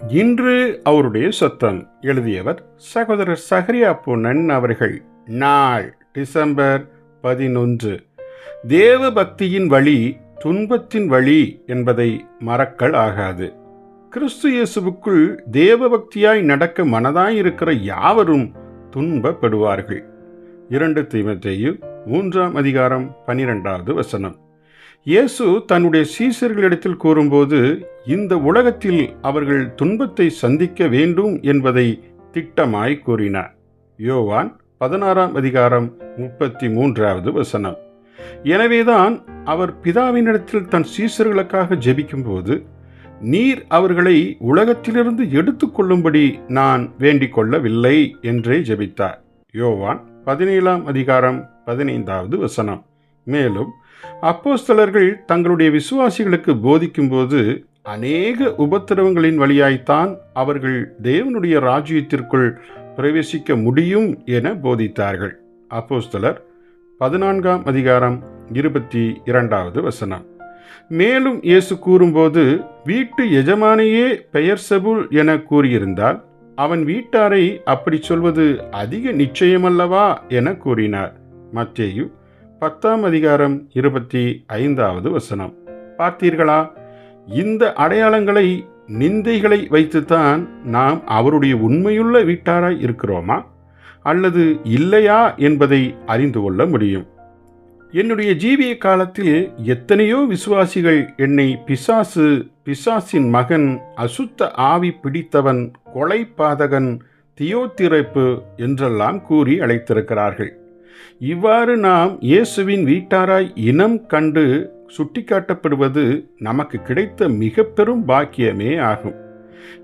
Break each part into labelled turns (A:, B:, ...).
A: இன்று அவருடைய சத்தம். எழுதியவர் சகோதரர் சகரியா பொன்னன் அவர்கள். நாள் டிசம்பர் 11. தேவ பக்தியின் வழி துன்பத்தின் வழி என்பதை மறக்கல் ஆகாது. கிறிஸ்து இயேசுவுக்குள் தேவ பக்தியாய் நடக்க மனதாயிருக்கிற யாவரும் துன்பப்படுவார்கள். 2 தீமோத்தேயு 3:12. இயேசு தன்னுடைய சீசர்களிடத்தில் கூறும்போது இந்த உலகத்தில் அவர்கள் துன்பத்தை சந்திக்க வேண்டும் என்பதை திட்டமாய் கூறினார். யோவான் 16:33. எனவேதான் அவர் பிதாவினிடத்தில் தன் சீசர்களுக்காக ஜெபிக்கும்போது, நீர் அவர்களை உலகத்திலிருந்து எடுத்துக்கொள்ளும்படி நான் வேண்டிக் கொள்ளவில்லை என்றே ஜெபித்தார். யோவான் 17:15. மேலும் அப்போஸ்தலர்கள் தங்களுடைய விசுவாசிகளுக்கு போதிக்கும்போது அநேக உபத்திரவங்களின் வழியாய்த்தான் அவர்கள் தேவனுடைய ராஜ்யத்திற்குள் பிரவேசிக்க முடியும் என போதித்தார்கள். அப்போஸ்தலர் 14:22. மேலும் இயேசு கூறும்போது, வீட்டு எஜமானையே பெயர்செபூல் என கூறியிருந்தால் அவன் வீட்டாரை அப்படி சொல்வது அதிக நிச்சயமல்லவா என கூறினார். மத்தேயு 10:25. பார்த்தீர்களா? இந்த அடையாளங்களை, நிந்தைகளை வைத்துத்தான் நாம் அவருடைய உண்மையுள்ள வீட்டாராய் இருக்கிறோமா அல்லது இல்லையா என்பதை அறிந்து கொள்ள முடியும். என்னுடைய ஜீவிய காலத்தில் எத்தனையோ விசுவாசிகள் என்னை பிசாசு, பிசாசின் மகன், அசுத்த ஆவி பிடித்தவன், கொலை பாதகன், தியோத்திரைப்பு என்றெல்லாம் கூறி அழைத்திருக்கிறார்கள். இவ்வாறு நாம் இயேசுவின் வீட்டாராய் இனம் கண்டு சுட்டிக்காட்டப்படுவது நமக்கு கிடைத்த மிக பெரும் பாக்கியமே ஆகும்.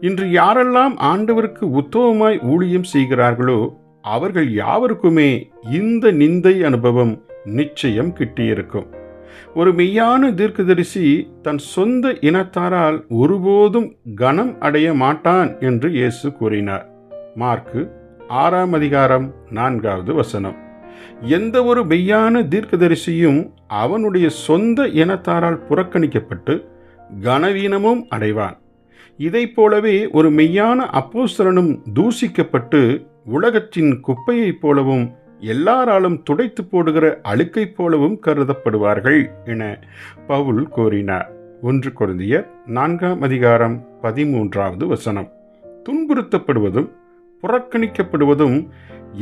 A: இன்று யாரெல்லாம் ஆண்டவருக்கு உத்தமமாய் ஊழியம் செய்கிறார்களோ அவர்கள் யாவருக்குமே இந்த நிந்தை அனுபவம் நிச்சயம் கிட்டியிருக்கும். ஒரு மெய்யான தீர்க்கதரிசி தன் சொந்த இனத்தாரால் ஒருபோதும் கனம் அடைய மாட்டான் என்று இயேசு கூறினார். மார்க்கு 6:4. எந்த ஒரு மெய்யான தீர்க்கதரிசியும் அவனுடைய சொந்த இனத்தாரால் புறக்கணிக்கப்பட்டு கனவீனமும் அடைவான். இதை போலவே ஒரு மெய்யான அப்போஸ்தலனும் தூசிக்கப்பட்டு உலகத்தின் குப்பையைப் போலவும் எல்லாராலும் துடைத்து போடுகிற அழுக்கைப் போலவும் கருதப்படுவார்கள் என பவுல் கூறினார். 1 கொரிந்தியர் 4:13. துன்புறுத்தப்படுவதும் புறக்கணிக்கப்படுவதும்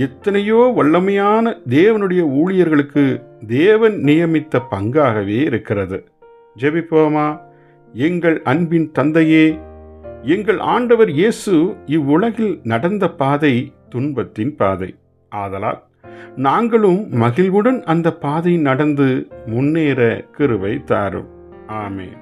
A: எத்தனையோ வல்லமையான தேவனுடைய ஊழியர்களுக்கு தேவன் நியமித்த பங்காகவே இருக்கிறது. ஜெபிப்போமா? எங்கள் அன்பின் தந்தையே, எங்கள் ஆண்டவர் இயேசு இவ்வுலகில் நடந்த பாதை துன்பத்தின் பாதை. ஆதலால் நாங்களும் மகிழ்வுடன் அந்த பாதை நடந்து முன்னேற கிருபை தாரும். ஆமென்.